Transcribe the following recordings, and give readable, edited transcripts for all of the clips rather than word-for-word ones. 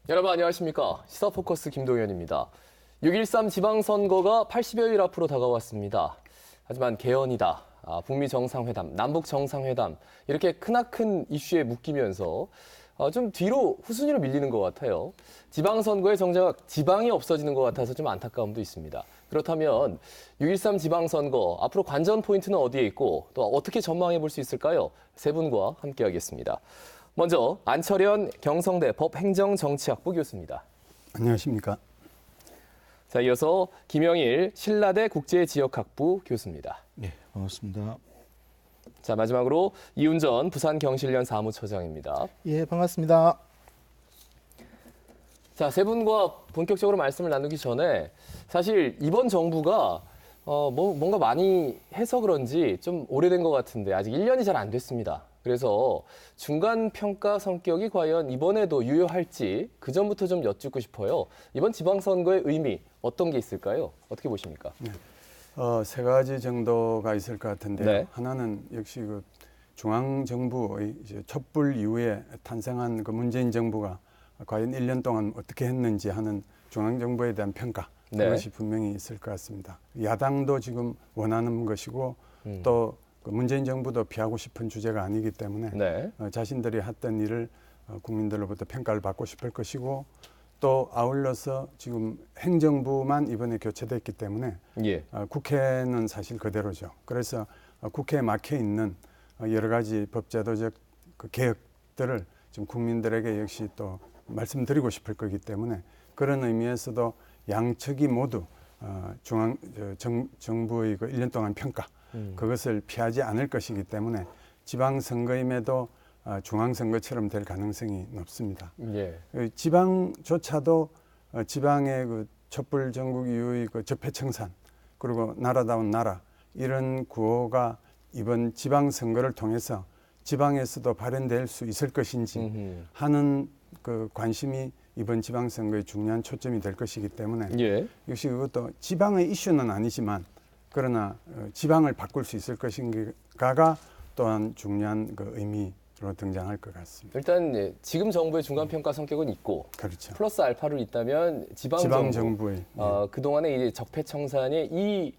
여러분 안녕하십니까. 시사포커스 김동현입니다. 6.13 지방선거가 80여일 앞으로 다가왔습니다. 하지만 개헌이다, 북미 정상회담, 남북 정상회담 이렇게 크나큰 이슈에 묶이면서 좀 뒤로 후순위로 밀리는 것 같아요. 지방선거의 정작 지방이 없어지는 것 같아서 좀 안타까움도 있습니다. 그렇다면 6.13 지방선거 앞으로 관전 포인트는 어디에 있고 또 어떻게 전망해 볼 수 있을까요? 세 분과 함께하겠습니다. 먼저 안철현 경성대 법행정정치학부 교수입니다. 안녕하십니까. 자, 이어서 김영일 신라대 국제지역학부 교수입니다. 네, 반갑습니다. 자, 마지막으로 이훈전 부산경실련 사무처장입니다. 예, 반갑습니다. 자, 세 분과 본격적으로 말씀을 나누기 전에 사실 이번 정부가 뭔가 많이 해서 그런지 좀 오래된 것 같은데 아직 1년이 잘 안 됐습니다. 그래서 중간 평가 성격이 과연 이번에도 유효할지 그 전부터 좀 여쭙고 싶어요. 이번 지방선거의 의미 어떤 게 있을까요? 어떻게 보십니까? 네. 세 가지 정도가 있을 것 같은데요. 네. 하나는 역시 그 중앙정부의 이제 촛불 이후에 탄생한 그 문재인 정부가 과연 1년 동안 어떻게 했는지 하는 중앙정부에 대한 평가, 네. 그것이 분명히 있을 것 같습니다. 야당도 지금 원하는 것이고 또 그 문재인 정부도 피하고 싶은 주제가 아니기 때문에 네. 자신들이 했던 일을 국민들로부터 평가를 받고 싶을 것이고 또 아울러서 지금 행정부만 이번에 교체됐기 때문에 예. 국회는 사실 그대로죠. 그래서 국회에 막혀 있는 여러 가지 법제도적 그 개혁들을 지금 국민들에게 역시 또 말씀드리고 싶을 거기 때문에 그런 의미에서도 양측이 모두 정부의 그 1년 동안 평가 그것을 피하지 않을 것이기 때문에 지방선거임에도 중앙선거처럼 될 가능성이 높습니다. 예. 지방조차도 지방의 그 촛불 전국 이후의 그 적폐청산 그리고 나라다운 나라 이런 구호가 이번 지방선거를 통해서 지방에서도 발현될 수 있을 것인지 하는 그 관심이 이번 지방선거의 중요한 초점이 될 것이기 때문에 예. 역시 그것도 지방의 이슈는 아니지만 그러나 지방을 바꿀 수 있을 것인가가 또한 중요한 그 의미로 등장할 것 같습니다. 일단 예, 지금 정부의 중간 평가 성격은 있고 그렇죠. 플러스 알파를 있다면 지방 정부의 그동안에 이제 적폐청산에 이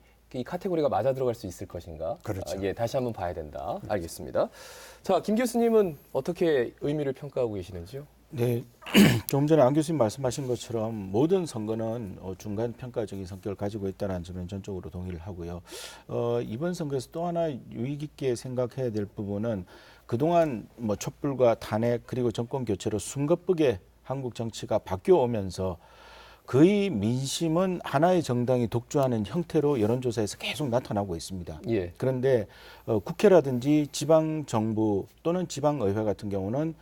카테고리가 맞아 들어갈 수 있을 것인가? 그렇죠. 예, 다시 한번 봐야 된다. 알겠습니다. 자, 김 교수님은 어떻게 의미를 평가하고 계시는지요? 네, 조금 전에 안 교수님 말씀하신 것처럼 모든 선거는 중간 평가적인 성격을 가지고 있다는 점은 전적으로 동의를 하고요. 이번 선거에서 또 하나 유의 깊게 생각해야 될 부분은 그동안 뭐 촛불과 탄핵 그리고 정권 교체로 숨가쁘게 한국 정치가 바뀌어 오면서 거의 민심은 하나의 정당이 독주하는 형태로 여론조사에서 계속 나타나고 있습니다. 예. 그런데 국회라든지 지방정부 또는 지방의회 같은 경우는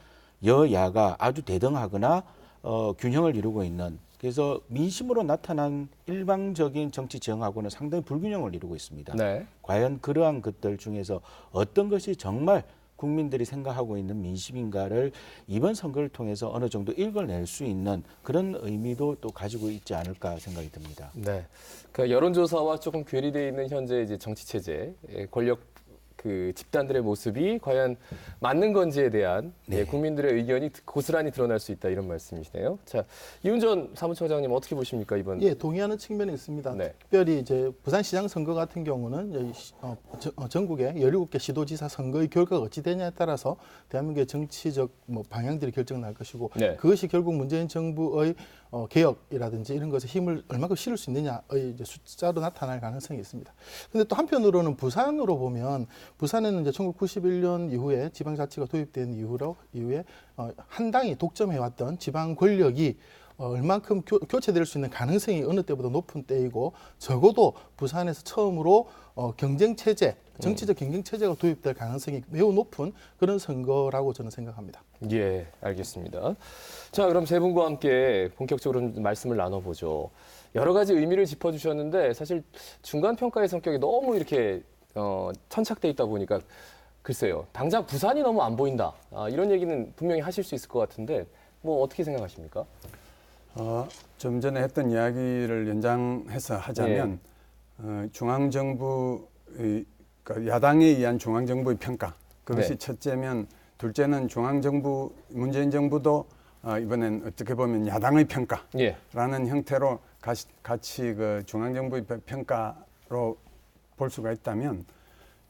여야가 아주 대등하거나 균형을 이루고 있는 그래서 민심으로 나타난 일방적인 정치 지형하고는 상당히 불균형을 이루고 있습니다. 네. 과연 그러한 것들 중에서 어떤 것이 정말 국민들이 생각하고 있는 민심인가를 이번 선거를 통해서 어느 정도 읽어낼 수 있는 그런 의미도 또 가지고 있지 않을까 생각이 듭니다. 네. 그 여론조사와 조금 괴리되어 있는 현재 이제 정치 체제, 권력 그 집단들의 모습이 과연 맞는 건지에 대한 네. 국민들의 의견이 고스란히 드러날 수 있다 이런 말씀이시네요. 자, 이훈전 사무처장님 어떻게 보십니까 이번? 예, 동의하는 측면이 있습니다. 네. 특별히 이제 부산시장 선거 같은 경우는 전국의 17개 시도지사 선거의 결과가 어찌 되냐에 따라서 대한민국의 정치적 방향들이 결정날 것이고 네. 그것이 결국 문재인 정부의 개혁이라든지 이런 것에 힘을 얼마큼 실을 수 있느냐의 이제 숫자로 나타날 가능성이 있습니다. 그런데 또 한편으로는 부산으로 보면 부산에는 이제 1991년 이후에 지방자치가 도입된 이후에 한 당이 독점해왔던 지방 권력이 얼만큼 교체될 수 있는 가능성이 어느 때보다 높은 때이고 적어도 부산에서 처음으로 경쟁 체제, 정치적 경쟁 체제가 도입될 가능성이 매우 높은 그런 선거라고 저는 생각합니다. 예, 알겠습니다. 자, 그럼 세 분과 함께 본격적으로 좀 말씀을 나눠보죠. 여러 가지 의미를 짚어주셨는데 사실 중간 평가의 성격이 너무 이렇게 천착돼 있다 보니까 글쎄요, 당장 부산이 너무 안 보인다. 이런 얘기는 분명히 하실 수 있을 것 같은데 뭐 어떻게 생각하십니까? 좀 전에 했던 이야기를 연장해서 하자면 중앙정부의 그러니까 야당에 의한 중앙정부의 평가 그것이 네. 첫째면 둘째는 중앙정부 문재인 정부도 이번엔 어떻게 보면 야당의 평가라는 예. 형태로 같이 그 중앙정부의 평가로 볼 수가 있다면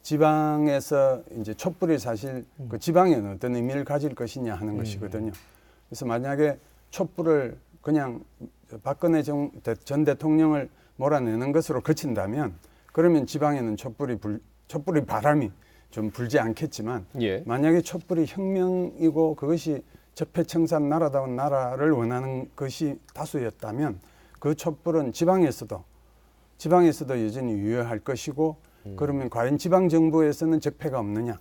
지방에서 이제 촛불이 사실 그 지방에는 어떤 의미를 가질 것이냐 하는 것이거든요. 그래서 만약에 촛불을 그냥 박근혜 전 대통령을 몰아내는 것으로 그친다면 그러면 지방에는 촛불의 바람이 좀 불지 않겠지만 예. 만약에 촛불이 혁명이고 그것이 적폐청산 나라다운 나라를 원하는 것이 다수였다면 그 촛불은 지방에서도 여전히 유효할 것이고 그러면 과연 지방정부에서는 적폐가 없느냐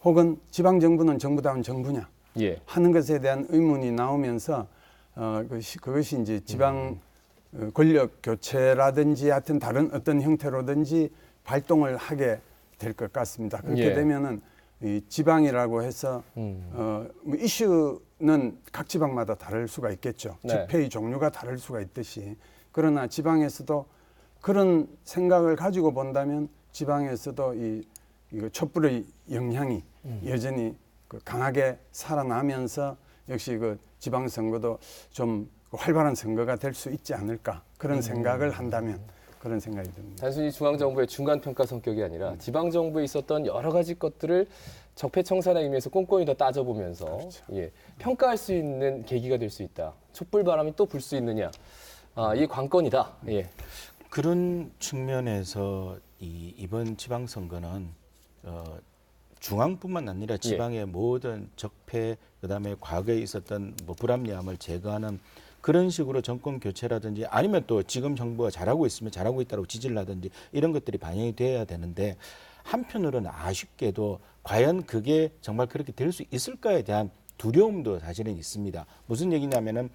혹은 지방정부는 정부다운 정부냐 예. 하는 것에 대한 의문이 나오면서 그것이 이제 지방 권력 교체라든지 하여튼 다른 어떤 형태로든지 발동을 하게 될 것 같습니다. 그렇게 예. 되면은 이 지방이라고 해서 뭐 이슈는 각 지방마다 다를 수가 있겠죠. 네. 집회의 종류가 다를 수가 있듯이 그러나 지방에서도 그런 생각을 가지고 본다면 지방에서도 이거 촛불의 영향이 여전히 강하게 살아나면서 역시 그 지방선거도 좀 활발한 선거가 될 수 있지 않을까 그런 생각을 한다면 그런 생각이 듭니다. 단순히 중앙정부의 중간평가 성격이 아니라 지방정부에 있었던 여러 가지 것들을 적폐청산의 의미에서 꼼꼼히 더 따져보면서 그렇죠. 예, 평가할 수 있는 계기가 될 수 있다. 촛불바람이 또 불 수 있느냐. 이게 관건이다. 예. 그런 측면에서 이번 지방선거는 중앙뿐만 아니라 지방의 모든 적폐 그다음에 과거에 있었던 뭐 불합리함을 제거하는 그런 식으로 정권 교체라든지 아니면 또 지금 정부가 잘하고 있으면 잘하고 있다고 지지를 하든지 이런 것들이 반영이 돼야 되는데 한편으로는 아쉽게도 과연 그게 정말 그렇게 될 수 있을까에 대한 두려움도 사실은 있습니다. 무슨 얘기냐면은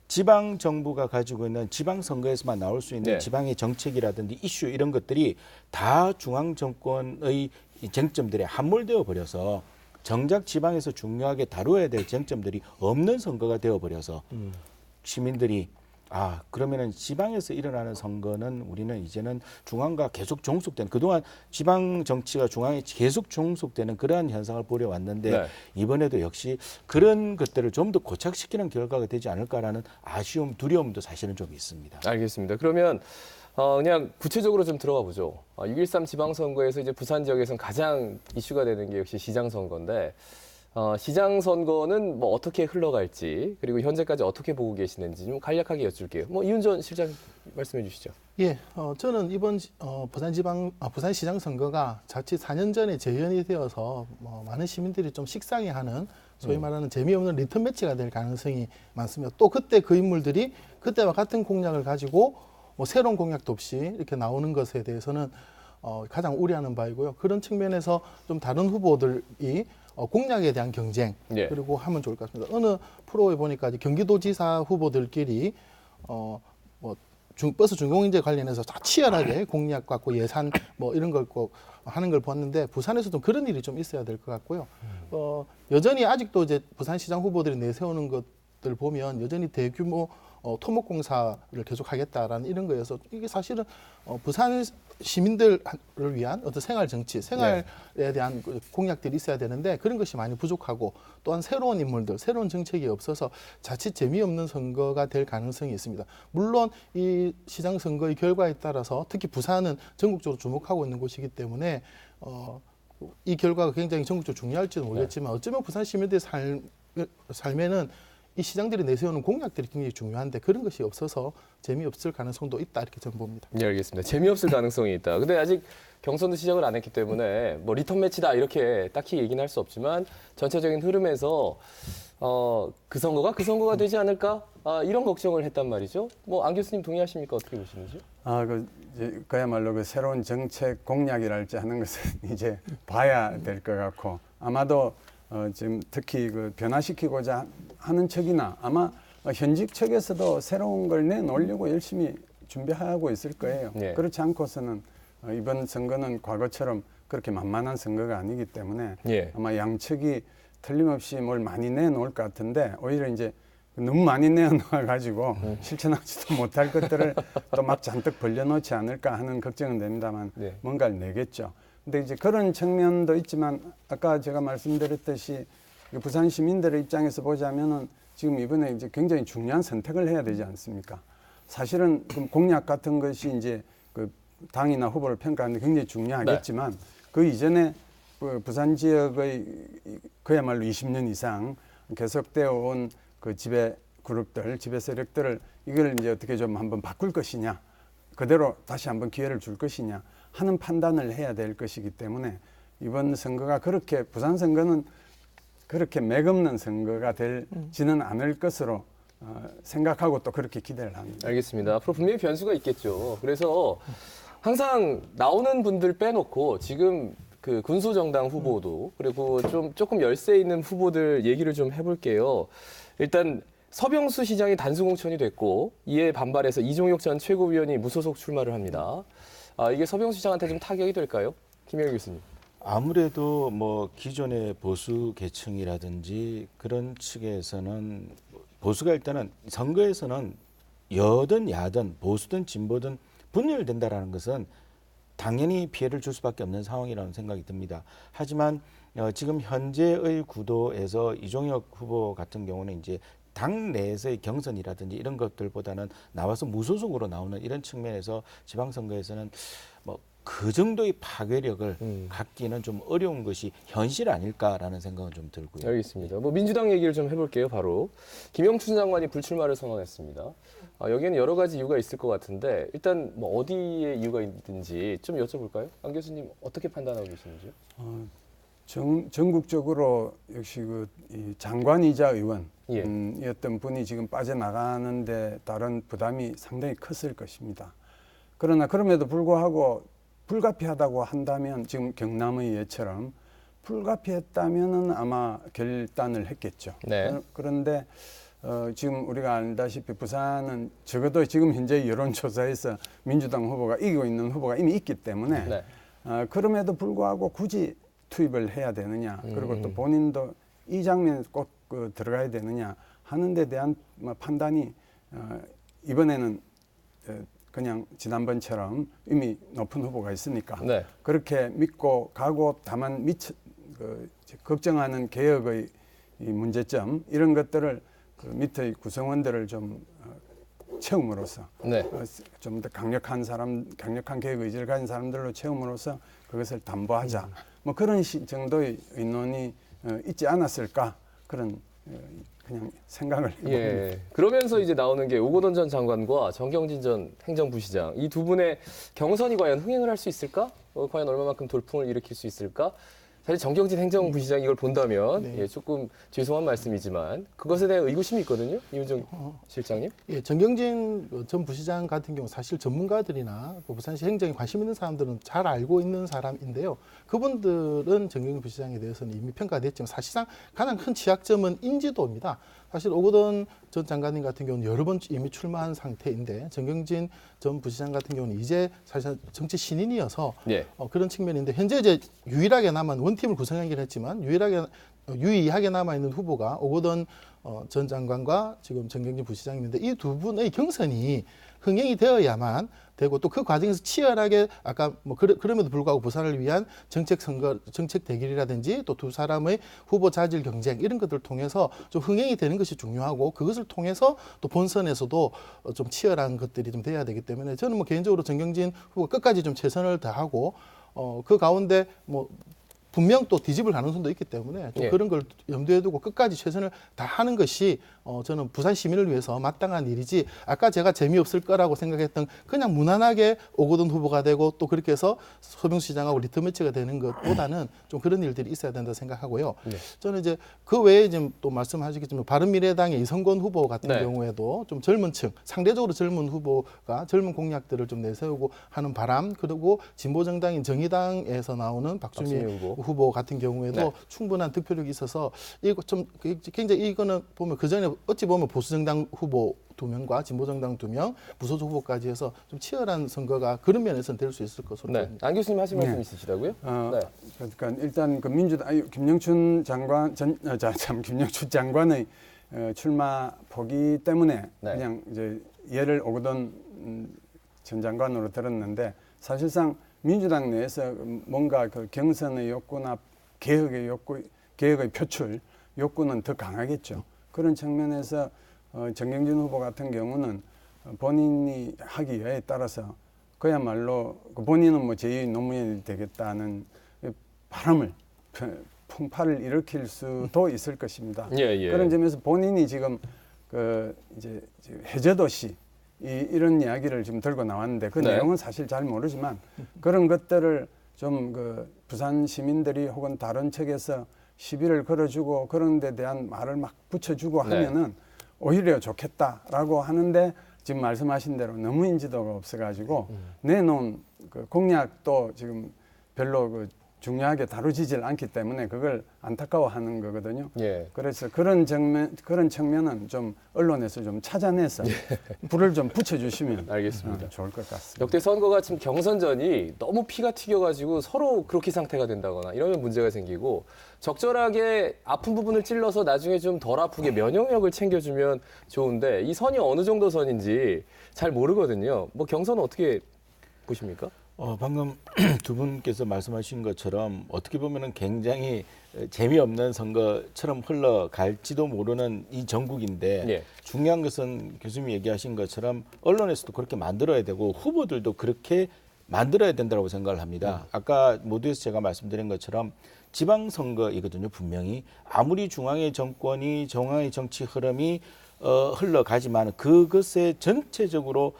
지방 정부가 가지고 있는 지방 선거에서만 나올 수 있는 네. 지방의 정책이라든지 이슈 이런 것들이 다 중앙 정권의 이 쟁점들에 함몰되어 버려서 정작 지방에서 중요하게 다루어야 될 쟁점들이 없는 선거가 되어 버려서 시민들이 그러면은 지방에서 일어나는 선거는 우리는 이제는 중앙과 계속 종속되는 그동안 지방 정치가 중앙에 계속 종속되는 그러한 현상을 보려왔는데 네. 이번에도 역시 그런 것들을 좀 더 고착시키는 결과가 되지 않을까라는 아쉬움, 두려움도 사실은 좀 있습니다. 알겠습니다. 그러면 그냥 구체적으로 좀 들어가 보죠. 6.13 지방선거에서 이제 부산 지역에서는 가장 이슈가 되는 게 역시 시장선거인데 시장 선거는 뭐 어떻게 흘러갈지 그리고 현재까지 어떻게 보고 계시는지 좀 간략하게 여쭐게요. 뭐 이훈전 실장 말씀해 주시죠. 예, 저는 이번 부산시장 선거가 자칫 4년 전에 재현이 되어서 많은 시민들이 좀 식상해하는 소위 말하는 재미없는 리턴 매치가 될 가능성이 많습니다. 또 그때 그 인물들이 그때와 같은 공약을 가지고 뭐 새로운 공약도 없이 이렇게 나오는 것에 대해서는 가장 우려하는 바이고요. 그런 측면에서 좀 다른 후보들이 공약에 대한 경쟁 예. 그리고 하면 좋을 것 같습니다. 어느 프로에 보니까 이제 경기도지사 후보들끼리 버스 준공인재 관련해서 다 치열하게 공약 갖고 예산 뭐 이런 걸 꼭 하는 걸 봤는데 부산에서도 그런 일이 좀 있어야 될 것 같고요. 여전히 아직도 이제 부산시장 후보들이 내세우는 것들 보면 여전히 대규모 토목공사를 계속하겠다라는 이런 거여서 이게 사실은 부산 시민들을 위한 어떤 생활 정치, 생활에 대한 공약들이 있어야 되는데 그런 것이 많이 부족하고 또한 새로운 인물들, 새로운 정책이 없어서 자칫 재미없는 선거가 될 가능성이 있습니다. 물론 이 시장 선거의 결과에 따라서 특히 부산은 전국적으로 주목하고 있는 곳이기 때문에 이 결과가 굉장히 전국적으로 중요할지도 모르겠지만 어쩌면 부산 시민들의 삶에는 이 시장들이 내세우는 공약들이 굉장히 중요한데 그런 것이 없어서 재미없을 가능성도 있다 이렇게 저는 봅니다. 네, 알겠습니다. 재미없을 가능성이 있다. 근데 아직 경선도 시작을 안 했기 때문에 뭐 리턴 매치다 이렇게 딱히 얘기는 할 수 없지만 전체적인 흐름에서 그 선거가 되지 않을까? 이런 걱정을 했단 말이죠. 뭐 안 교수님 동의하십니까? 어떻게 보시는지? 그야말로 그 새로운 정책 공약이랄지 하는 것은 이제 봐야 될 것 같고 아마도 지금 특히 그 변화시키고자 하는 척이나 아마 현직 측에서도 새로운 걸 내놓으려고 열심히 준비하고 있을 거예요. 네. 그렇지 않고서는 이번 선거는 과거처럼 그렇게 만만한 선거가 아니기 때문에 예. 아마 양측이 틀림없이 뭘 많이 내놓을 것 같은데 오히려 이제 너무 많이 내놓아 가지고 실천하지도 못할 것들을 또 막 잔뜩 벌려놓지 않을까 하는 걱정은 됩니다만 네. 뭔가를 내겠죠. 근데 이제 그런 측면도 있지만 아까 제가 말씀드렸듯이 부산 시민들의 입장에서 보자면은 지금 이번에 이제 굉장히 중요한 선택을 해야 되지 않습니까? 사실은 그 공약 같은 것이 이제 그 당이나 후보를 평가하는 데 굉장히 중요하겠지만 그 이전에 부산 지역의 그야말로 20년 이상 계속되어 온 그 지배 그룹들, 지배 세력들을 이걸 이제 어떻게 좀 한번 바꿀 것이냐, 그대로 다시 한번 기회를 줄 것이냐 하는 판단을 해야 될 것이기 때문에 이번 선거가 그렇게 부산 선거는 그렇게 맥없는 선거가 되지는 않을 것으로 생각하고 또 그렇게 기대를 합니다. 알겠습니다. 앞으로 분명히 변수가 있겠죠. 그래서 항상 나오는 분들 빼놓고 지금 그 군소정당 후보도 그리고 조금 열세 있는 후보들 얘기를 좀 해볼게요. 일단 서병수 시장이 단수공천이 됐고 이에 반발해서 이종혁 전 최고위원이 무소속 출마를 합니다. 이게 서병수 시장한테 좀 타격이 될까요? 김영일 교수님. 아무래도 뭐 기존의 보수 계층이라든지 그런 측에서는 보수가 일단은 선거에서는 여든 야든 보수든 진보든 분열된다라는 것은 당연히 피해를 줄 수밖에 없는 상황이라는 생각이 듭니다. 하지만 지금 현재의 구도에서 이종혁 후보 같은 경우는 이제 당 내에서의 경선이라든지 이런 것들보다는 나와서 무소속으로 나오는 이런 측면에서 지방선거에서는 뭐 그 정도의 파괴력을 갖기는 좀 어려운 것이 현실 아닐까라는 생각은 좀 들고요. 알겠습니다. 뭐 민주당 얘기를 좀 해볼게요. 바로 김영춘 장관이 불출마를 선언했습니다. 여기에는 여러 가지 이유가 있을 것 같은데 일단 뭐 어디에 이유가 있는지 좀 여쭤볼까요? 안 교수님 어떻게 판단하고 계시는지요? 전국적으로 역시 이 장관이자 의원 예. 이었던 분이 지금 빠져나가는데 다른 부담이 상당히 컸을 것입니다. 그러나 그럼에도 불구하고 불가피하다고 한다면 지금 경남의 예처럼 불가피했다면은 아마 결단을 했겠죠. 네. 그런데 지금 우리가 알다시피 부산은 적어도 지금 현재 여론조사에서 민주당 후보가 이기고 있는 후보가 이미 있기 때문에 네. 그럼에도 불구하고 굳이 투입을 해야 되느냐, 그리고 또 본인도 이 장면에 꼭 들어가야 되느냐 하는 데 대한 판단이 이번에는 그냥 지난번처럼 이미 높은 후보가 있으니까 네. 그렇게 믿고 가고 다만 걱정하는 개혁의 이 문제점 이런 것들을 그 밑의 구성원들을 좀 채움으로써 네. 좀 더 강력한 개혁 의지를 가진 사람들로 채움으로써 그것을 담보하자. 뭐 그런 정도의 의논이 있지 않았을까 그런 그냥 생각을 해봅니다. 예. 그러면서 이제 나오는 게 오거돈 전 장관과 정경진 전 행정부시장 이 두 분의 경선이 과연 흥행을 할 수 있을까? 과연 얼마만큼 돌풍을 일으킬 수 있을까? 사실 정경진 행정부시장 이걸 본다면 네. 예, 조금 죄송한 말씀이지만 그것에 대한 의구심이 있거든요. 이훈정 실장님. 예, 정경진 전 부시장 같은 경우 사실 전문가들이나 부산시 행정에 관심 있는 사람들은 잘 알고 있는 사람인데요. 그분들은 정경진 부시장에 대해서는 이미 평가됐지만 사실상 가장 큰 취약점은 인지도입니다. 사실 오거돈 전 장관님 같은 경우는 여러 번 이미 출마한 상태인데 정경진 전 부시장 같은 경우는 이제 사실 정치 신인이어서 예. 그런 측면인데 현재 이제 유일하게 남은 원팀을 구성하긴 했지만 유의하게 남아 있는 후보가 오거돈 전 장관과 지금 정경진 부시장인데 이 두 분의 경선이 흥행이 되어야만 되고 또 그 과정에서 치열하게 아까 뭐 그럼에도 불구하고 부산을 위한 정책 대결이라든지 또 두 사람의 후보 자질 경쟁 이런 것들을 통해서 좀 흥행이 되는 것이 중요하고 그것을 통해서 또 본선에서도 좀 치열한 것들이 좀 돼야 되기 때문에 저는 뭐 개인적으로 정경진 후보가 끝까지 좀 최선을 다하고 그 가운데 뭐 분명 또 뒤집을 가능성도 있기 때문에 좀 예. 그런 걸 염두에 두고 끝까지 최선을 다하는 것이 저는 부산 시민을 위해서 마땅한 일이지 아까 제가 재미없을 거라고 생각했던 그냥 무난하게 오거돈 후보가 되고 또 그렇게 해서 서병수 시장하고 리트매치가 되는 것보다는 좀 그런 일들이 있어야 된다 생각하고요. 네. 저는 이제 그 외에 지금 또 말씀하시겠지만 바른미래당의 이성건 후보 같은 네. 경우에도 좀 젊은 층, 상대적으로 젊은 후보가 젊은 공약들을 좀 내세우고 하는 바람 그리고 진보정당인 정의당에서 나오는 박주미 후보 같은 경우에도 네. 충분한 득표력이 있어서 이거 좀 굉장히 이거는 보면 그 전에 어찌 보면 보수정당 후보 2명과 진보정당 2명, 무소속 후보까지 해서 좀 치열한 선거가 그런 면에서는 될 수 있을 것으로 네. 보입니다. 안 교수님 하실 말씀 네. 있으시다고요? 네. 그러니까 일단 그 김영춘 장관 김영춘 장관의 출마 포기 때문에 네. 그냥 이제 예를 오거돈 전 장관으로 들었는데 사실상 민주당 내에서 뭔가 그 경선의 욕구나 개혁의 표출 욕구는 더 강하겠죠. 그런 측면에서 정경진 후보 같은 경우는 본인이 하기에 따라서 그야말로 본인은 뭐 제2 노무현이 되겠다는 바람을 풍파를 일으킬 수도 있을 것입니다. 예. 그런 점에서 본인이 지금 이제 해저도시 이런 이야기를 지금 들고 나왔는데 그 네. 내용은 사실 잘 모르지만 그런 것들을 좀 부산 시민들이 혹은 다른 측에서 시비를 걸어주고 그런 데 대한 말을 막 붙여주고 네. 하면은 오히려 좋겠다라고 하는데 지금 말씀하신 대로 너무 인지도가 없어가지고 내놓은 공약도 지금 별로 중요하게 다루지질 않기 때문에 그걸 안타까워하는 거거든요. 예. 그래서 그런 측면은 좀 언론에서 좀 찾아내서 불을 좀 붙여주시면 알겠습니다. 좋을 것 같습니다. 역대 선거가 지금 경선전이 너무 피가 튀겨가지고 서로 그렇게 상태가 된다거나 이러면 문제가 생기고 적절하게 아픈 부분을 찔러서 나중에 좀 덜 아프게 면역력을 챙겨주면 좋은데 이 선이 어느 정도 선인지 잘 모르거든요. 뭐 경선은 어떻게 보십니까? 방금 두 분께서 말씀하신 것처럼 어떻게 보면은 굉장히 재미없는 선거처럼 흘러갈지도 모르는 이 전국인데 예. 중요한 것은 교수님이 얘기하신 것처럼 언론에서도 그렇게 만들어야 되고 후보들도 그렇게 만들어야 된다고 생각을 합니다. 아까 모두에서 제가 말씀드린 것처럼 지방선거이거든요. 분명히 아무리 중앙의 정권이 중앙의 정치 흐름이 흘러가지만 그것에 전체적으로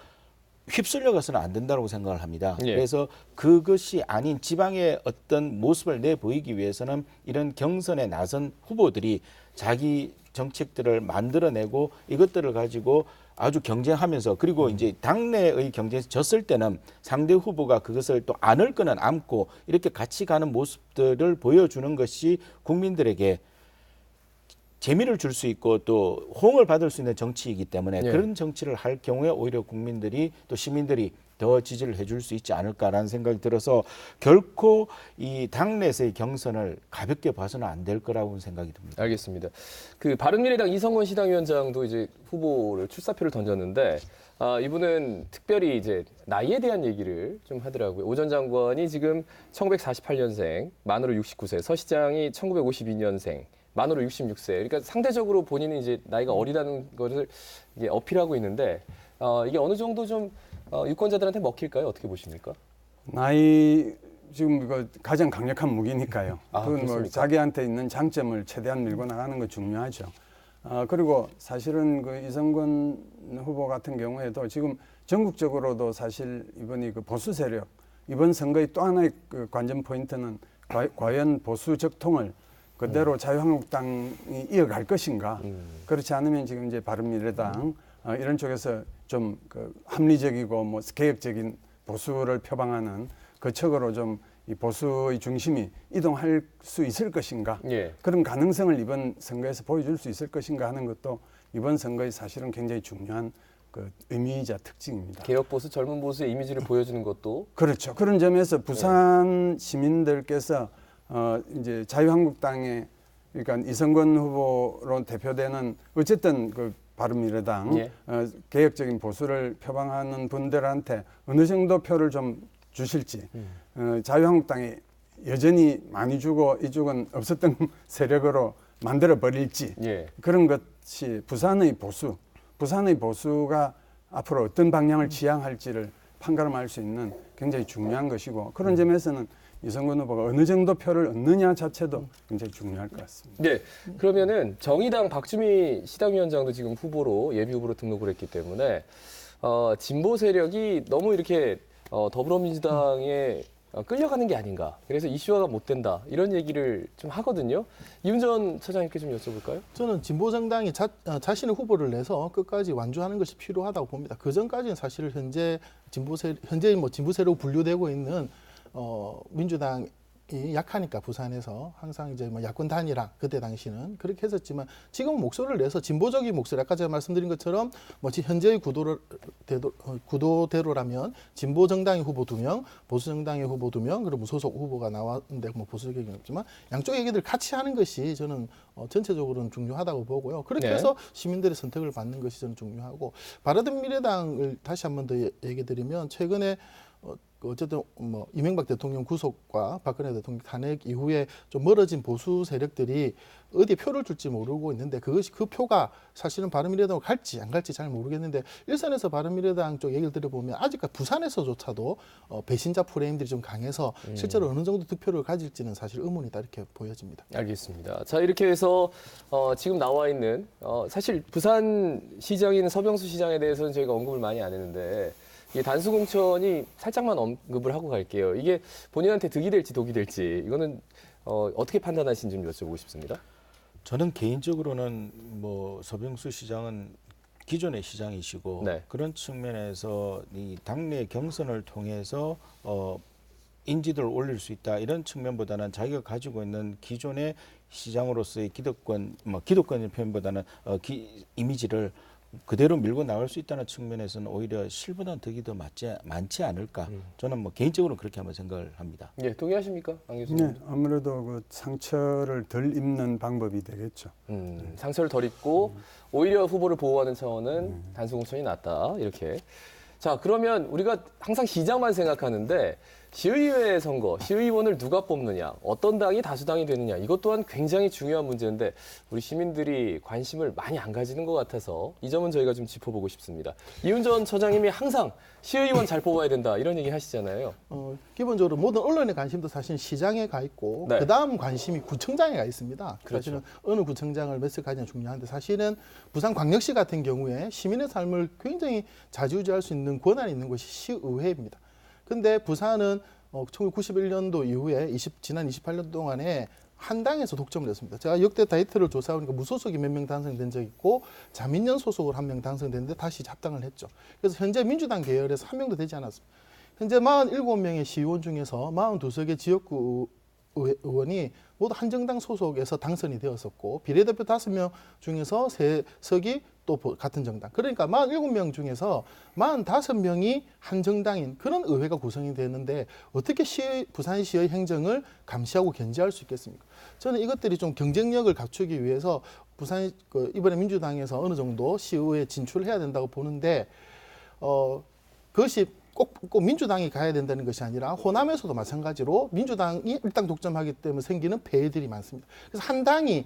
휩쓸려가서는 안 된다고 생각을 합니다. 예. 그래서 그것이 아닌 지방의 어떤 모습을 내보이기 위해서는 이런 경선에 나선 후보들이 자기 정책들을 만들어내고 이것들을 가지고 아주 경쟁하면서 그리고 이제 당내의 경쟁에서 졌을 때는 상대 후보가 그것을 또 안을 거는 안고 이렇게 같이 가는 모습들을 보여주는 것이 국민들에게 재미를 줄 수 있고 또 호응을 받을 수 있는 정치이기 때문에 예. 그런 정치를 할 경우에 오히려 국민들이 또 시민들이 더 지지를 해줄 수 있지 않을까라는 생각이 들어서 결코 이 당내에서의 경선을 가볍게 봐서는 안 될 거라고 생각이 듭니다. 알겠습니다. 바른미래당 이성건 시당위원장도 이제 후보를 출사표를 던졌는데 이분은 특별히 이제 나이에 대한 얘기를 좀 하더라고요. 오 전 장관이 지금 1948년생, 만으로 69세, 서 시장이 1952년생. 만으로 66세. 그러니까 상대적으로 본인은 이제 나이가 어리다는 것을 이제 어필하고 있는데 이게 어느 정도 좀 유권자들한테 먹힐까요? 어떻게 보십니까? 나이 지금 이거 가장 강력한 무기니까요. 그건 뭐 그렇습니까? 자기한테 있는 장점을 최대한 밀고 나가는 거 중요하죠. 그리고 사실은 이성근 후보 같은 경우에도 지금 전국적으로도 사실 이번이 보수 세력 이번 선거의 또 하나의 관전 포인트는 과연 보수 적통을 그대로 자유한국당이 이어갈 것인가. 그렇지 않으면 지금 이제 바른미래당 이런 쪽에서 좀 합리적이고 뭐 개혁적인 보수를 표방하는 그 쪽으로 좀 이 보수의 중심이 이동할 수 있을 것인가. 예. 그런 가능성을 이번 선거에서 보여줄 수 있을 것인가 하는 것도 이번 선거의 사실은 굉장히 중요한 의미이자 특징입니다. 개혁 보수, 젊은 보수의 이미지를 보여주는 것도 그렇죠. 그런 점에서 부산 시민들께서 이제 자유한국당의 그러니까 이성건 후보로 대표되는 어쨌든 바른미래당 예. 개혁적인 보수를 표방하는 분들한테 어느 정도 표를 좀 주실지 자유한국당이 여전히 많이 주고 이쪽은 없었던 세력으로 만들어 버릴지 예. 그런 것이 부산의 보수가 앞으로 어떤 방향을 지향할지를 판가름할 수 있는 굉장히 중요한 것이고 그런 점에서는 이성근 후보가 어느 정도 표를 얻느냐 자체도 굉장히 중요할 것 같습니다. 네. 그러면은 정의당 박주미 시당위원장도 지금 후보로 예비 후보로 등록을 했기 때문에 진보 세력이 너무 이렇게 더불어민주당에 끌려가는 게 아닌가. 그래서 이슈화가 못 된다. 이런 얘기를 좀 하거든요. 이훈전 처장님께 좀 여쭤볼까요? 저는 진보정당이 자신의 후보를 내서 끝까지 완주하는 것이 필요하다고 봅니다. 그 전까지는 사실 현재 진보 세력 분류되고 있는 민주당이 약하니까 부산에서 항상 이제 뭐 야권 단일화 그때 당시는 그렇게 했었지만 지금은 목소리를 내서 진보적인 목소리 아까 제가 말씀드린 것처럼 뭐 현재의 구도대로라면 진보 정당의 후보 2명, 보수 정당의 후보 2명, 그리고 무소속 후보가 나왔는데 뭐 보수적 얘기는 없지만 양쪽 얘기들 같이 하는 것이 저는 전체적으로는 중요하다고 보고요. 그렇게 네. 해서 시민들의 선택을 받는 것이 저는 중요하고 바른미래당을 다시 한 번 더 얘기 드리면 최근에 어쨌든 뭐 이명박 대통령 구속과 박근혜 대통령 탄핵 이후에 좀 멀어진 보수 세력들이 어디에 표를 줄지 모르고 있는데 그것이 그 표가 사실은 바른미래당으로 갈지 안 갈지 잘 모르겠는데 일선에서 바른미래당 쪽 얘기를 들어보면 아직까지 부산에서조차도 배신자 프레임들이 좀 강해서 실제로 어느 정도 득표를 가질지는 사실 의문이다 이렇게 보여집니다. 알겠습니다. 자, 이렇게 해서 지금 나와 있는 사실 부산 시장인 서병수 시장에 대해서는 저희가 언급을 많이 안 했는데 이게 단수공천이 살짝만 언급을 하고 갈게요. 이게 본인한테 득이 될지 독이 될지 이거는 어떻게 판단하신지 좀 여쭤보고 싶습니다. 저는 개인적으로는 뭐 서병수 시장은 기존의 시장이시고 네. 그런 측면에서 이 당내 경선을 통해서 인지도를 올릴 수 있다 이런 측면보다는 자기가 가지고 있는 기존의 시장으로서의 기득권의 표현보다는 이미지를 그대로 밀고 나갈 수 있다는 측면에서는 오히려 실보다는 득이 더 많지 않을까. 저는 뭐 개인적으로 그렇게 한번 생각을 합니다. 예, 동의하십니까, 안 교수님? 네, 아무래도 그 상처를 덜 입는 방법이 되겠죠. 상처를 덜 입고 오히려 후보를 보호하는 차원은 단수공천이 낫다 이렇게. 자, 그러면 우리가 항상 시장만 생각하는데 시의회 선거, 시의원을 누가 뽑느냐, 어떤 당이 다수당이 되느냐 이것 또한 굉장히 중요한 문제인데 우리 시민들이 관심을 많이 안 가지는 것 같아서 이 점은 저희가 좀 짚어보고 싶습니다. 이훈전 처장님이 항상 시의원 잘 뽑아야 된다 이런 얘기 하시잖아요. 기본적으로 모든 언론의 관심도 사실 시장에 가 있고 네. 그다음 관심이 구청장에 가 있습니다. 그렇죠. 사실은 어느 구청장을 매석하기는 중요한데 사실은 부산광역시 같은 경우에 시민의 삶을 굉장히 좌지우지할 수 있는 권한이 있는 곳이 시의회입니다. 근데 부산은 1991년도 이후에 지난 28년 동안에 한 당에서 독점을 했습니다. 제가 역대 다이틀을 조사해보니까 무소속이 몇 명 당선된 적 있고 자민련 소속으로 한 명 당선됐는데 다시 합당을 했죠. 그래서 현재 민주당 계열에서 한 명도 되지 않았습니다. 현재 47명의 시의원 중에서 42석의 지역구 의원이 모두 한정당 소속에서 당선이 되었었고 비례대표 5명 중에서 3석이 또 같은 정당. 그러니까 47명 중에서 45명이 한정당인 그런 의회가 구성이 되는데 어떻게 부산시의 행정을 감시하고 견제할 수 있겠습니까? 저는 이것들이 좀 경쟁력을 갖추기 위해서 이번에 민주당에서 어느 정도 시의회에 진출해야 된다고 보는데 그것이 꼭 민주당이 가야 된다는 것이 아니라 호남에서도 마찬가지로 민주당이 일당 독점하기 때문에 생기는 폐해들이 많습니다. 그래서 한 당이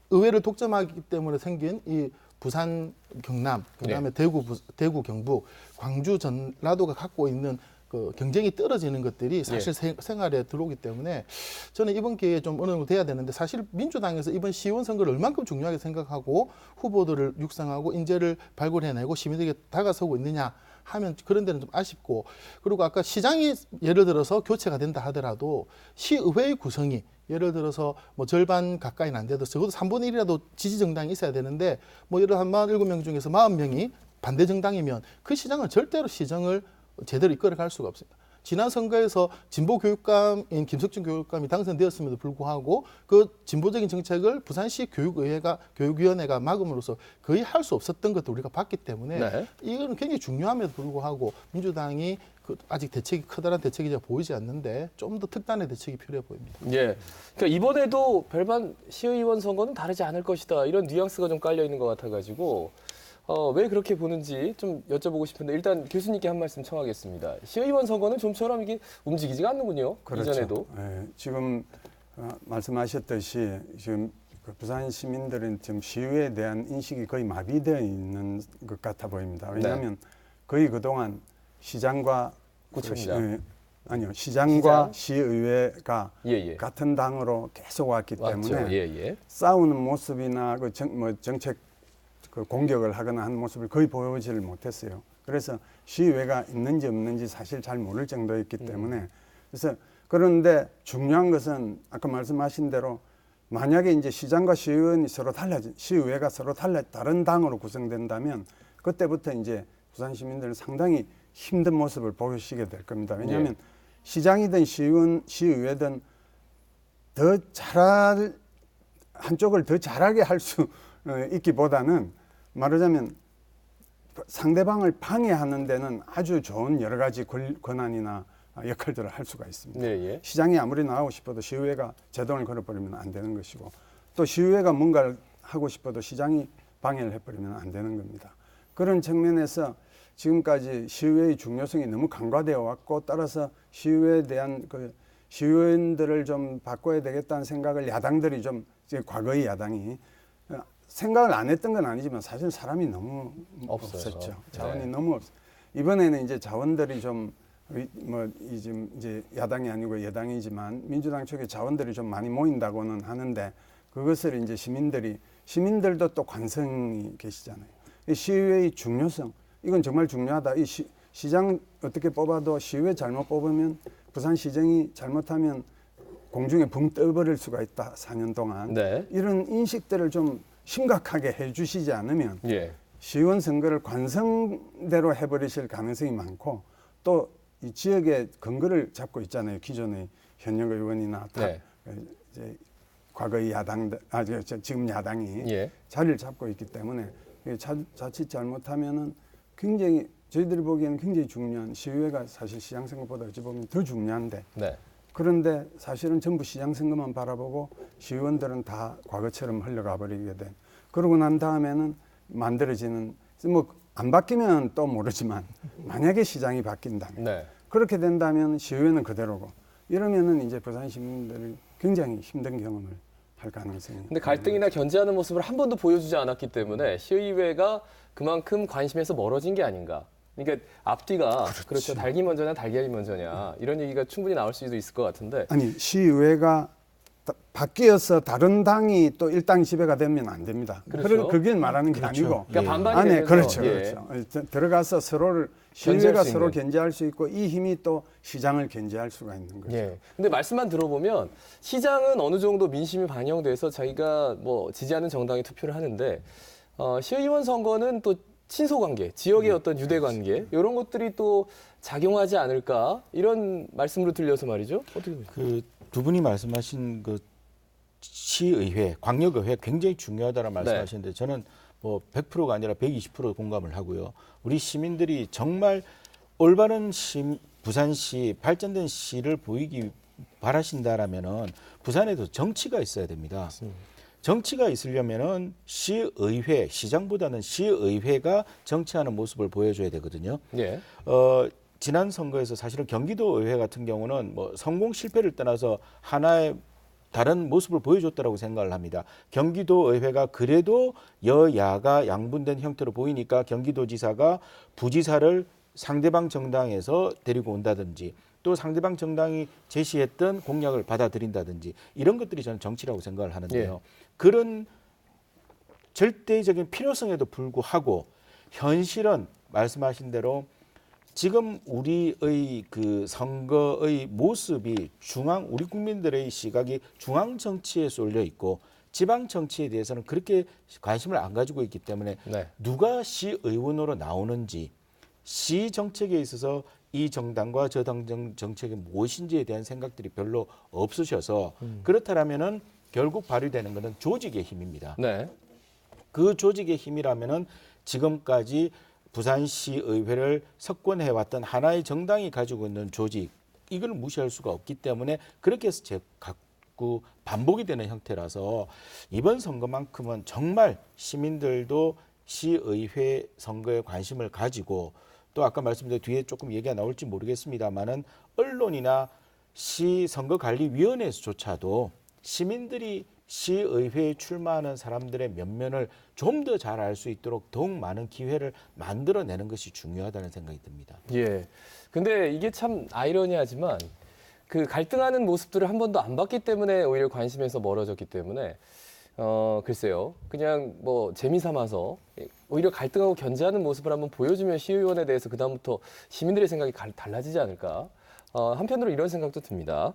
의회를 독점하기 때문에 생긴 이 부산, 경남, 그다음에 네. 대구, 경북, 광주, 전라도가 갖고 있는 그 경쟁이 떨어지는 것들이 사실 생활에 들어오기 때문에 저는 이번 기회에 좀 어느 정도 돼야 되는데 사실 민주당에서 이번 시의원 선거를 얼만큼 중요하게 생각하고 후보들을 육성하고 인재를 발굴해내고 시민들에게 다가서고 있느냐 하면 그런 데는 좀 아쉽고 그리고 아까 시장이 예를 들어서 교체가 된다 하더라도 시의회의 구성이 예를 들어서 뭐 절반 가까이는 안 돼도 적어도 3분의 1이라도 지지 정당이 있어야 되는데 뭐 예를 한 47명 중에서 40명이 반대 정당이면 그 시장은 절대로 시정을 제대로 이끌어갈 수가 없습니다. 지난 선거에서 진보 교육감인 김석준 교육감이 당선되었음에도 불구하고 그 진보적인 정책을 부산시 교육위원회가 막음으로써 거의 할 수 없었던 것도 우리가 봤기 때문에 네. 이거는 굉장히 중요함에도 불구하고 민주당이 아직 대책이 커다란 대책이 보이지 않는데 좀 더 특단의 대책이 필요해 보입니다. 예. 그러니까 이번에도 별반 시의원 선거는 다르지 않을 것이다 이런 뉘앙스가 좀 깔려 있는 것 같아가지고. 왜 그렇게 보는지 좀 여쭤보고 싶은데 일단 교수님께 한 말씀 청하겠습니다. 시의원 선거는 좀처럼 이게 움직이지가 않는군요. 그렇죠. 이전에도. 예, 지금 말씀하셨듯이 지금 그 부산 시민들은 지금 시의회에 대한 인식이 거의 마비되어 있는 것 같아 보입니다. 왜냐하면 거의 그동안 시장과 구청장. 시장과 시의회가 예. 같은 당으로 계속 왔기 맞죠. 때문에 예. 싸우는 모습이나 정책 공격을 하거나 하는 모습을 거의 보여주지를 못했어요. 그래서 시의회가 있는지 없는지 사실 잘 모를 정도였기 때문에 그래서 그런데 중요한 것은 아까 말씀하신 대로 만약에 이제 시장과 시의회가 서로 다른 당으로 구성된다면 그때부터 이제 부산 시민들은 상당히 힘든 모습을 보시게 될 겁니다. 왜냐하면 시장이든 시의회든 한쪽을 더 잘하게 할 수 있기보다는 말하자면 상대방을 방해하는 데는 아주 좋은 여러 가지 권한이나 역할들을 할 수가 있습니다. 예. 시장이 아무리 나가고 싶어도 시의회가 제동을 걸어버리면 안 되는 것이고 또 시의회가 뭔가를 하고 싶어도 시장이 방해를 해버리면 안 되는 겁니다. 그런 측면에서 지금까지 시의회의 중요성이 너무 간과되어 왔고 따라서 시의회에 대한 그 시의원들을 좀 바꿔야 되겠다는 생각을 야당들이 좀 이제 과거의 야당이 생각을 안 했던 건 아니지만 사실 사람이 너무 없어요. 없었죠. 자원이 네. 너무 없어. 이번에는 이제 자원들이 좀 이제 야당이 아니고 여당이지만 민주당 쪽에 자원들이 좀 많이 모인다고는 하는데 그것을 이제 시민들도 또 관성이 계시잖아요. 이 시의회의 중요성 이건 정말 중요하다. 이 시장 어떻게 뽑아도 시의회 잘못 뽑으면 부산시정이 잘못하면 공중에 붕 떠버릴 수가 있다. 4년 동안. 네. 이런 인식들을 좀 심각하게 해주시지 않으면 예. 시의원 선거를 관성대로 해버리실 가능성이 많고 또 이 지역의 근거를 잡고 있잖아요. 기존의 현역 의원이나 네. 이제 과거의 야당들, 지금 야당이 예. 자리를 잡고 있기 때문에 자칫 잘못하면은 굉장히 저희들이 보기에는 굉장히 중요한 시의회가 사실 시장 선거보다 어찌 보면 더 중요한데 네. 그런데 사실은 전부 시장 선거만 바라보고 시의원들은 다 과거처럼 흘러가 버리게 된. 그러고 난 다음에는 만들어지는 안 바뀌면 또 모르지만 만약에 시장이 바뀐다면 네. 그렇게 된다면 시의회는 그대로고 이러면은 이제 부산 시민들이 굉장히 힘든 경험을 할 가능성이. 근데 갈등이나 견제하는 모습을 한 번도 보여주지 않았기 때문에 시의회가 그만큼 관심에서 멀어진 게 아닌가. 그러니까 앞뒤가 그렇죠. 닭이 먼저냐 달걀이 먼저냐 이런 얘기가 충분히 나올 수도 있을 것 같은데. 아니 시의회가 바뀌어서 다른 당이 또 일당 지배가 되면 안 됩니다. 그렇죠. 그게 말하는 게 그렇죠. 아니고 그러니까 반반이 안에 되면서, 그렇죠, 예. 그렇죠. 들어가서 서로를 견제할 시의회가 수 서로 있는. 견제할 수 있고 이 힘이 또 시장을 견제할 수가 있는 거죠. 예. 근데 말씀만 들어보면 시장은 어느 정도 민심이 반영돼서 자기가 뭐 지지하는 정당에 투표를 하는데 시의원 선거는 또 친소 관계, 지역의 어떤 유대 관계 이런 것들이 또 작용하지 않을까 이런 말씀으로 들려서 말이죠. 어떻게 보세요? 그 두 분이 말씀하신 그 시의회, 광역의회 굉장히 중요하다는 말씀하시는데 저는 뭐 100%가 아니라 120% 공감을 하고요. 우리 시민들이 정말 올바른 부산시 발전된 시를 보이기 바라신다라면은 부산에도 정치가 있어야 됩니다. 맞습니다. 정치가 있으려면은 시의회, 시장보다는 시의회가 정치하는 모습을 보여줘야 되거든요. 예. 지난 선거에서 사실은 경기도 의회 같은 경우는 뭐 성공 실패를 떠나서 하나의 다른 모습을 보여줬다라고 생각을 합니다. 경기도 의회가 그래도 여야가 양분된 형태로 보이니까 경기도지사가 부지사를 상대방 정당에서 데리고 온다든지 또 상대방 정당이 제시했던 공약을 받아들인다든지 이런 것들이 저는 정치라고 생각을 하는데요. 예. 그런 절대적인 필요성에도 불구하고 현실은 말씀하신 대로 지금 우리의 그 선거의 모습이 우리 국민들의 시각이 중앙 정치에 쏠려 있고 지방 정치에 대해서는 그렇게 관심을 안 가지고 있기 때문에 네. 누가 시의원으로 나오는지 시 정책에 있어서 이 정당과 저 당 정책이 무엇인지에 대한 생각들이 별로 없으셔서 그렇다면은 결국 발휘되는 것은 조직의 힘입니다. 네. 그 조직의 힘이라면은 지금까지 부산시의회를 석권해왔던 하나의 정당이 가지고 있는 조직 이걸 무시할 수가 없기 때문에 그렇게 해서 자꾸 반복이 되는 형태라서 이번 선거만큼은 정말 시민들도 시의회 선거에 관심을 가지고 또 아까 말씀드린 뒤에 조금 얘기가 나올지 모르겠습니다만은 언론이나 시선거관리위원회에서조차도 시민들이 시의회에 출마하는 사람들의 면면을 좀 더 잘 알 수 있도록 더욱 많은 기회를 만들어내는 것이 중요하다는 생각이 듭니다. 예. 근데 이게 참 아이러니하지만 그 갈등하는 모습들을 한 번도 안 봤기 때문에 오히려 관심에서 멀어졌기 때문에 글쎄요. 그냥 뭐 재미삼아서 오히려 갈등하고 견제하는 모습을 한번 보여주면 시의원에 대해서 그다음부터 시민들의 생각이 달라지지 않을까. 한편으로 이런 생각도 듭니다.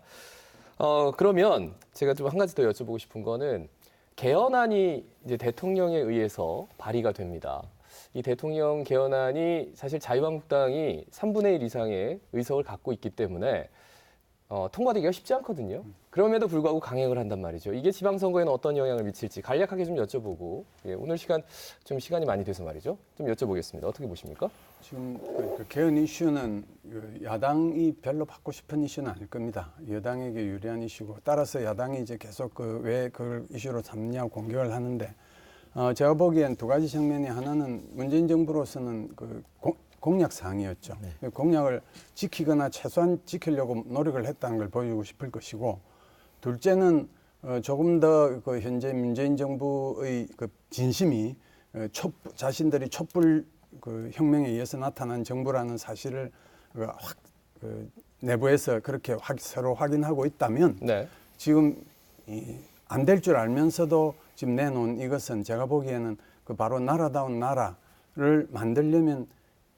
그러면 제가 좀 한 가지 더 여쭤보고 싶은 거는 개헌안이 이제 대통령에 의해서 발의가 됩니다. 이 대통령 개헌안이 사실 자유한국당이 3분의 1 이상의 의석을 갖고 있기 때문에 통과되기가 쉽지 않거든요. 그럼에도 불구하고 강행을 한단 말이죠. 이게 지방선거에는 어떤 영향을 미칠지 간략하게 좀 여쭤보고 오늘 시간이 많이 돼서 말이죠. 좀 여쭤보겠습니다. 어떻게 보십니까? 지금 그 개헌 이슈는 야당이 별로 받고 싶은 이슈는 아닐 겁니다. 여당에게 유리한 이슈고 따라서 야당이 이제 계속 왜 그걸 이슈로 삼냐 공격을 하는데 제가 보기엔 두 가지 측면이 하나는 문재인 정부로서는 공약 사항이었죠. 공약을 지키거나 최소한 지키려고 노력을 했다는 걸 보여주고 싶을 것이고, 둘째는 조금 더 그 현재 문재인 정부의 그 진심이 자신들이 촛불 그 혁명에 의해서 나타난 정부라는 사실을 내부에서 그렇게 서로 확인하고 있다면, 네. 지금 안 될 줄 알면서도 지금 내놓은 이것은 제가 보기에는 그 바로 나라다운 나라를 만들려면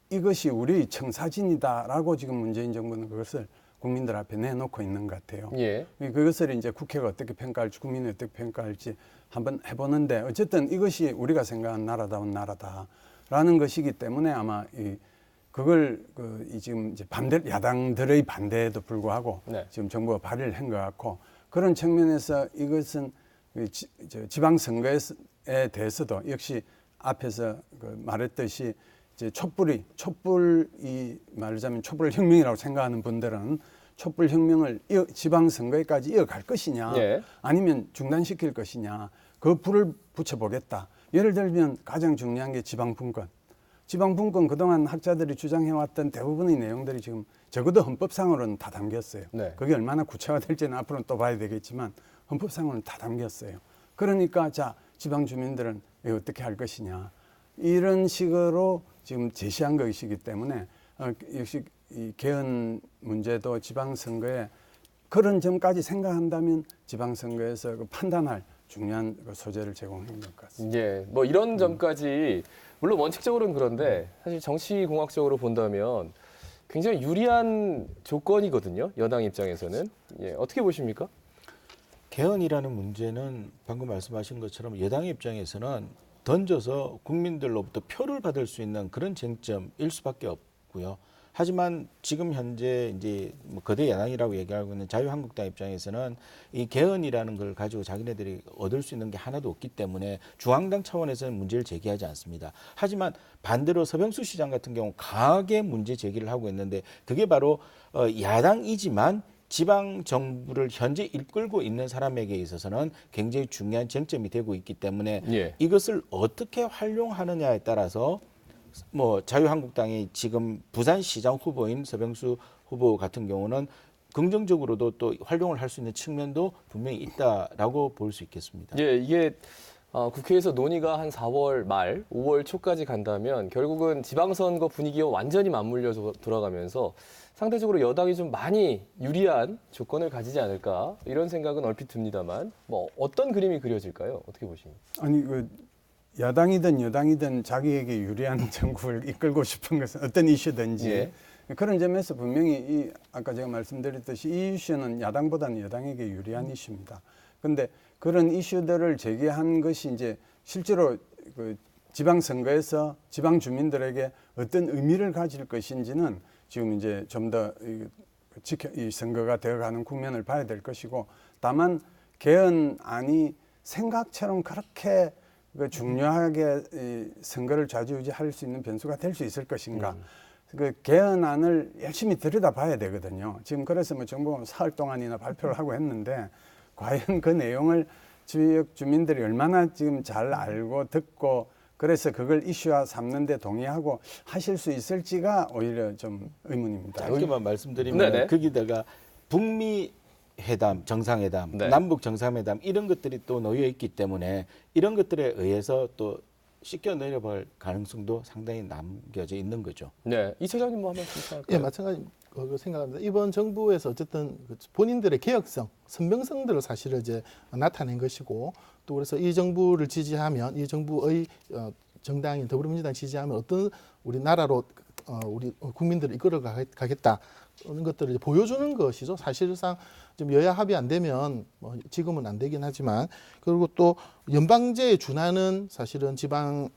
이것이 우리의 청사진이다라고 지금 문재인 정부는 그것을 국민들 앞에 내놓고 있는 것 같아요. 예. 그것을 이제 국회가 어떻게 평가할지, 국민이 어떻게 평가할지 한번 해보는데, 어쨌든 이것이 우리가 생각하는 나라다운 나라다라는 것이기 때문에 아마 그걸 지금 이제 야당들의 반대에도 불구하고 네. 지금 정부가 발의를 한 것 같고, 그런 측면에서 이것은 지방선거에 대해서도 역시 앞에서 말했듯이 이제 촛불이 말하자면 촛불 혁명이라고 생각하는 분들은 촛불 혁명을 지방선거에까지 이어갈 것이냐, 예. 아니면 중단시킬 것이냐, 그 불을 붙여보겠다. 예를 들면 가장 중요한 게 지방분권. 지방분권 그동안 학자들이 주장해왔던 대부분의 내용들이 지금 적어도 헌법상으로는 다 담겼어요. 네. 그게 얼마나 구체화될지는 앞으로는 또 봐야 되겠지만 헌법상으로는 다 담겼어요. 그러니까 자, 지방 주민들은 어떻게 할 것이냐, 이런 식으로 지금 제시한 것이기 때문에 역시 이 개헌 문제도 지방선거에 그런 점까지 생각한다면 지방선거에서 판단할 중요한 소재를 제공한 것 같습니다. 예, 뭐 이런 점까지 물론 원칙적으로는 그런데 사실 정치공학적으로 본다면 굉장히 유리한 조건이거든요. 여당 입장에서는. 예, 어떻게 보십니까? 개헌이라는 문제는 방금 말씀하신 것처럼 여당의 입장에서는 던져서 국민들로부터 표를 받을 수 있는 그런 쟁점일 수밖에 없고요. 하지만 지금 현재 이제 뭐 거대 야당이라고 얘기하고 있는 자유한국당 입장에서는 이 개헌이라는 걸 가지고 자기네들이 얻을 수 있는 게 하나도 없기 때문에 중앙당 차원에서는 문제를 제기하지 않습니다. 하지만 반대로 서병수 시장 같은 경우 강하게 문제 제기를 하고 있는데, 그게 바로 야당이지만 지방 정부를 현재 이끌고 있는 사람에게 있어서는 굉장히 중요한 쟁점이 되고 있기 때문에 예. 이것을 어떻게 활용하느냐에 따라서 뭐 자유한국당이 지금 부산시장 후보인 서병수 후보 같은 경우는 긍정적으로도 또 활용을 할 수 있는 측면도 분명히 있다라고 볼 수 있겠습니다. 예, 이게 국회에서 논의가 한 4월 말, 5월 초까지 간다면 결국은 지방선거 분위기와 완전히 맞물려서 돌아가면서 상대적으로 여당이 좀 많이 유리한 조건을 가지지 않을까, 이런 생각은 얼핏 듭니다만, 뭐 어떤 그림이 그려질까요? 어떻게 보십니까? 아니 야당이든 여당이든 자기에게 유리한 정부를 이끌고 싶은 것은 어떤 이슈든지 예. 그런 점에서 분명히 아까 제가 말씀드렸듯이 이 이슈는 야당보다는 여당에게 유리한 이슈입니다. 그런데 그런 이슈들을 제기한 것이 이제 실제로 그 지방선거에서 지방 주민들에게 어떤 의미를 가질 것인지는 지금 이제 좀 더 이 선거가 되어가는 국면을 봐야 될 것이고, 다만 개헌안이 생각처럼 그렇게 중요하게 이 선거를 좌지우지할 수 있는 변수가 될 수 있을 것인가. 그 개헌안을 열심히 들여다봐야 되거든요. 지금 그래서 뭐 정부가 사흘 동안이나 발표를 하고 했는데, 과연 그 내용을 지역 주민들이 얼마나 지금 잘 알고 듣고 그래서 그걸 이슈화 삼는 데 동의하고 하실 수 있을지가 오히려 좀 의문입니다. 짧게만 말씀드리면 네네. 거기다가 북미 회담, 정상회담, 네. 남북 정상회담 이런 것들이 또 놓여 있기 때문에 이런 것들에 의해서 또 씻겨 내려볼 가능성도 상당히 남겨져 있는 거죠. 네, 이 차장님 뭐 한번 할까요? 예, 마찬가지 생각합니다. 이번 정부에서 어쨌든 본인들의 개혁성, 선명성들을 사실은 이제 나타낸 것이고, 또 그래서 이 정부를 지지하면, 이 정부의 정당인 더불어민주당 지지하면 어떤 우리나라로 우리 국민들을 이끌어 가겠다 이런 것들을 이제 보여주는 것이죠. 사실상 좀 여야 합의 안 되면 뭐 지금은 안 되긴 하지만, 그리고 또 연방제에 준하는 사실은 지방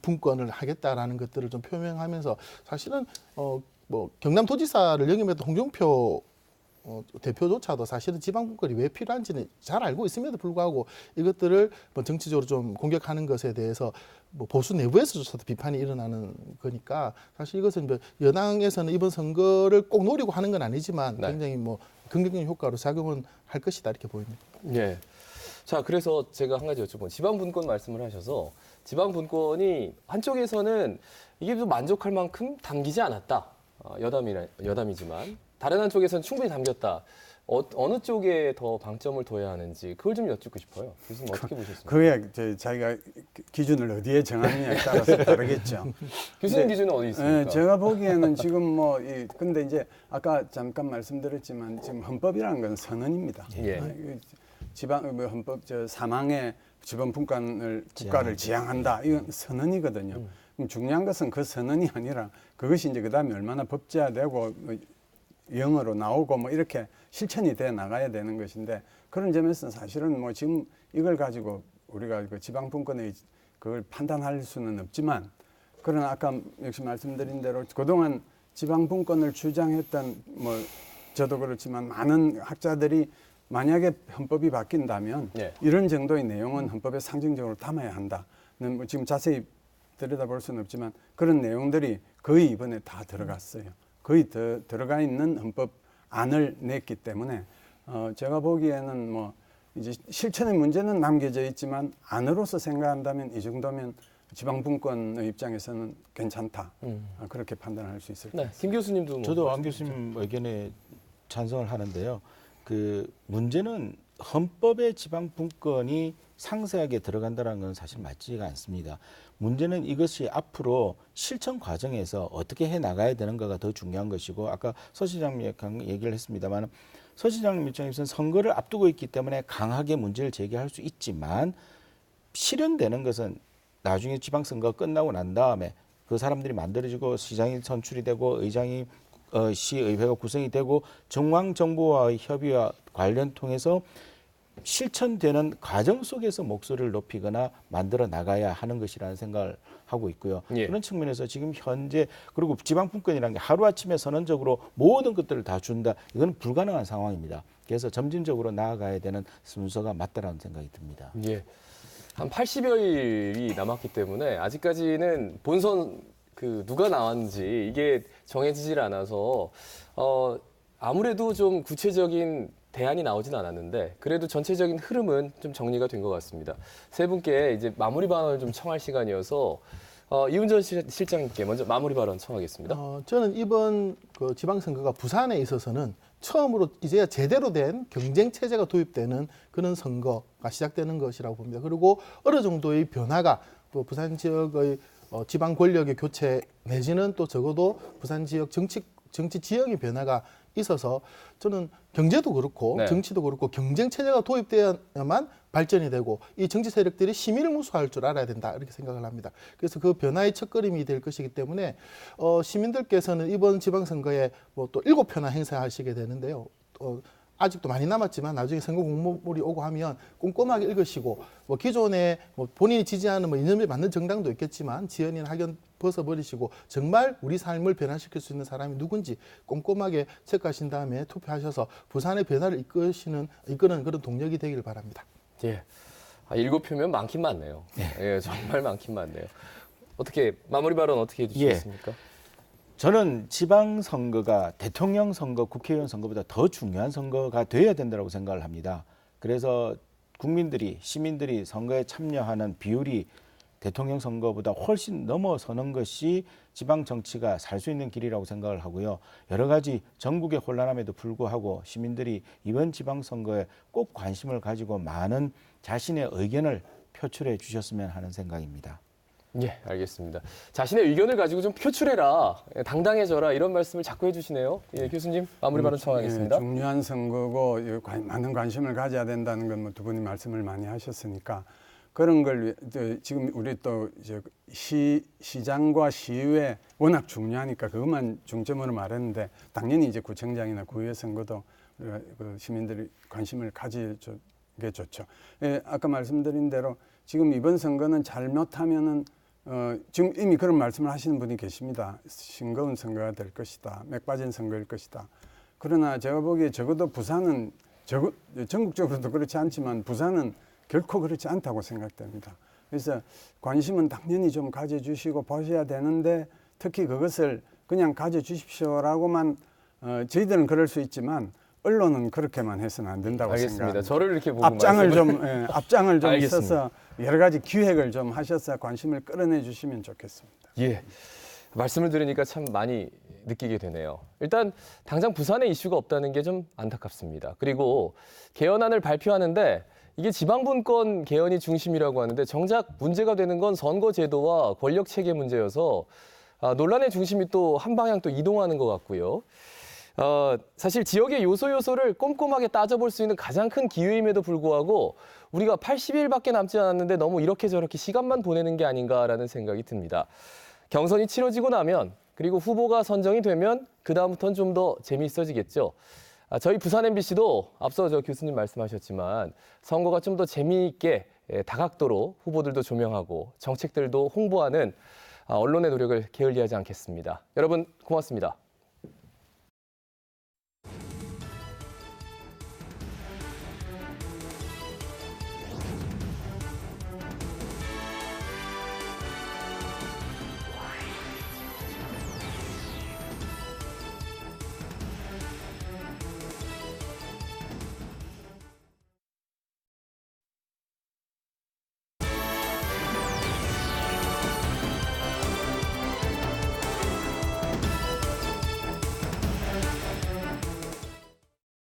분권을 하겠다라는 것들을 좀 표명하면서, 사실은 뭐 경남도지사를 역임했던 홍준표 대표조차도 사실은 지방분권이 왜 필요한지는 잘 알고 있음에도 불구하고 이것들을 뭐 정치적으로 좀 공격하는 것에 대해서 뭐 보수 내부에서조차도 비판이 일어나는 거니까, 사실 이것은 뭐 여당에서는 이번 선거를 꼭 노리고 하는 건 아니지만 네. 굉장히 뭐 긍정적인 효과로 작용은 할 것이다 이렇게 보입니다. 예. 자, 그래서 제가 한 가지 여쭤본 지방분권 말씀을 하셔서 지방분권이 한쪽에서는 이게 좀 만족할 만큼 담기지 않았다. 여담이지만 다른 한쪽에서는 충분히 담겼다. 어느 쪽에 더 방점을 둬야 하는지 그걸 좀 여쭙고 싶어요. 교수님 어떻게 보셨습니까? 그게 자기가 기준을 어디에 정하느냐에 따라서 다르겠죠. 교수님 근데, 기준은 어디 있습니까? 제가 보기에는 지금 근데 이제 아까 잠깐 말씀드렸지만 지금 헌법이라는 건 선언입니다. 예. 지방 헌법 사망의 지방분권을 국가를 지향한다. 이건 선언이거든요. 그럼 중요한 것은 그 선언이 아니라 그것이 이제 그다음에 얼마나 법제화되고 영어로 나오고 뭐 이렇게 실천이 돼 나가야 되는 것인데 그런 점에서 사실은 뭐 지금 이걸 가지고 우리가 그 지방분권의 그걸 판단할 수는 없지만 그러나 아까 역시 말씀드린 대로 그동안 지방분권을 주장했던 뭐 저도 그렇지만 많은 학자들이 만약에 헌법이 바뀐다면 네. 이런 정도의 내용은 헌법에 상징적으로 담아야 한다. 뭐 지금 자세히 들여다볼 수는 없지만 그런 내용들이 거의 이번에 다 들어갔어요. 거의 들어가 있는 헌법안을 냈기 때문에 제가 보기에는 뭐 이제 실천의 문제는 남겨져 있지만 안으로서 생각한다면 이 정도면 지방분권의 입장에서는 괜찮다. 그렇게 판단할 수 있을 것 네, 김 교수님도 뭐 저도 안 교수님 의견에 찬성을 하는데요. 그 문제는 헌법에 지방분권이 상세하게 들어간다는 건 사실 맞지가 않습니다. 문제는 이것이 앞으로 실천 과정에서 어떻게 해 나가야 되는가가 더 중요한 것이고 아까 서 시장님 얘기를 했습니다만 서 시장님 입장에서는 선거를 앞두고 있기 때문에 강하게 문제를 제기할 수 있지만 실현되는 것은 나중에 지방선거가 끝나고 난 다음에 그 사람들이 만들어지고 시장이 선출이 되고 의장이 시의회가 구성이 되고 중앙정부와의 협의와 관련 통해서 실천되는 과정 속에서 목소리를 높이거나 만들어 나가야 하는 것이라는 생각을 하고 있고요. 예. 그런 측면에서 지금 현재 그리고 지방분권이라는 게 하루아침에 선언적으로 모든 것들을 다 준다. 이건 불가능한 상황입니다. 그래서 점진적으로 나아가야 되는 순서가 맞다라는 생각이 듭니다. 예. 한 80여일이 남았기 때문에 아직까지는 본선 누가 나왔는지 이게 정해지질 않아서 아무래도 좀 구체적인 대안이 나오진 않았는데 그래도 전체적인 흐름은 좀 정리가 된 것 같습니다. 세 분께 이제 마무리 발언을 좀 청할 시간이어서 이훈전 실장님께 먼저 마무리 발언 청하겠습니다. 저는 이번 그 지방선거가 부산에 있어서는 처음으로 이제야 제대로 된 경쟁 체제가 도입되는 그런 선거가 시작되는 것이라고 봅니다. 그리고 어느 정도의 변화가 또 부산 지역의 지방 권력의 교체 내지는 또 적어도 부산 지역 정치 지형의 변화가 있어서 저는 경제도 그렇고 네. 정치도 그렇고 경쟁 체제가 도입되어야만 발전이 되고 이 정치 세력들이 시민을 무수할 줄 알아야 된다 이렇게 생각을 합니다. 그래서 그 변화의 첫걸음이 될 것이기 때문에 시민들께서는 이번 지방선거에 뭐 또 7표나 행사하시게 되는데요. 아직도 많이 남았지만 나중에 선거 공모물이 오고 하면 꼼꼼하게 읽으시고 뭐 기존에 뭐 본인이 지지하는 뭐 이념에 맞는 정당도 있겠지만 지연이나 학연 벗어버리시고 정말 우리 삶을 변화시킬 수 있는 사람이 누군지 꼼꼼하게 체크하신 다음에 투표하셔서 부산의 변화를 이끄는 그런 동력이 되기를 바랍니다. 예. 7표면 많긴 많네요. 예, 정말 많긴 많네요. 어떻게 마무리 발언 어떻게 해주시겠습니까? 저는 지방선거가 대통령 선거, 국회의원 선거보다 더 중요한 선거가 돼야 된다고 생각을 합니다. 그래서 국민들이, 시민들이 선거에 참여하는 비율이 대통령 선거보다 훨씬 넘어서는 것이 지방 정치가 살 수 있는 길이라고 생각을 하고요. 여러 가지 전국의 혼란함에도 불구하고 시민들이 이번 지방선거에 꼭 관심을 가지고 많은 자신의 의견을 표출해 주셨으면 하는 생각입니다. 예, 알겠습니다. 자신의 의견을 가지고 좀 표출해라, 당당해져라 이런 말씀을 자꾸 해주시네요. 예, 교수님 마무리 발언 청하겠습니다. 중요한 선거고 많은 관심을 가져야 된다는 건 뭐 두 분이 말씀을 많이 하셨으니까 그런 걸 지금 우리 또 이제 시장과 시의회 워낙 중요하니까 그것만 중점으로 말했는데 당연히 이제 구청장이나 구의회 선거도 그 시민들이 관심을 가지게 좋죠. 예, 아까 말씀드린 대로 지금 이번 선거는 잘못하면은 지금 이미 그런 말씀을 하시는 분이 계십니다. 싱거운 선거가 될 것이다. 맥 빠진 선거일 것이다. 그러나 제가 보기에 적어도 부산은 전국적으로도 그렇지 않지만 부산은 결코 그렇지 않다고 생각됩니다. 그래서 관심은 당연히 좀 가져주시고 보셔야 되는데 특히 그것을 그냥 가져주십시오라고만 저희들은 그럴 수 있지만 언론은 그렇게만 해서는 안 된다고 알겠습니다. 생각합니다. 저를 이렇게 보고 앞장을 말씀을- 좀 앞장을 좀 알겠습니다. 써서 여러 가지 기획을 좀 하셔서 관심을 끌어내 주시면 좋겠습니다. 예. 말씀을 들으니까 참 많이 느끼게 되네요. 일단 당장 부산에 이슈가 없다는 게 좀 안타깝습니다. 그리고 개헌안을 발표하는데 이게 지방분권 개헌이 중심이라고 하는데 정작 문제가 되는 건 선거제도와 권력체계 문제여서 논란의 중심이 또 한 방향 또 이동하는 것 같고요. 사실 지역의 요소를 꼼꼼하게 따져볼 수 있는 가장 큰 기회임에도 불구하고 우리가 80일밖에 남지 않았는데 너무 이렇게 저렇게 시간만 보내는 게 아닌가라는 생각이 듭니다. 경선이 치러지고 나면 그리고 후보가 선정이 되면 그다음부터는 좀 더 재미있어지겠죠. 저희 부산 MBC도 앞서 교수님 말씀하셨지만 선거가 좀 더 재미있게 다각도로 후보들도 조명하고 정책들도 홍보하는 언론의 노력을 게을리하지 않겠습니다. 여러분 고맙습니다.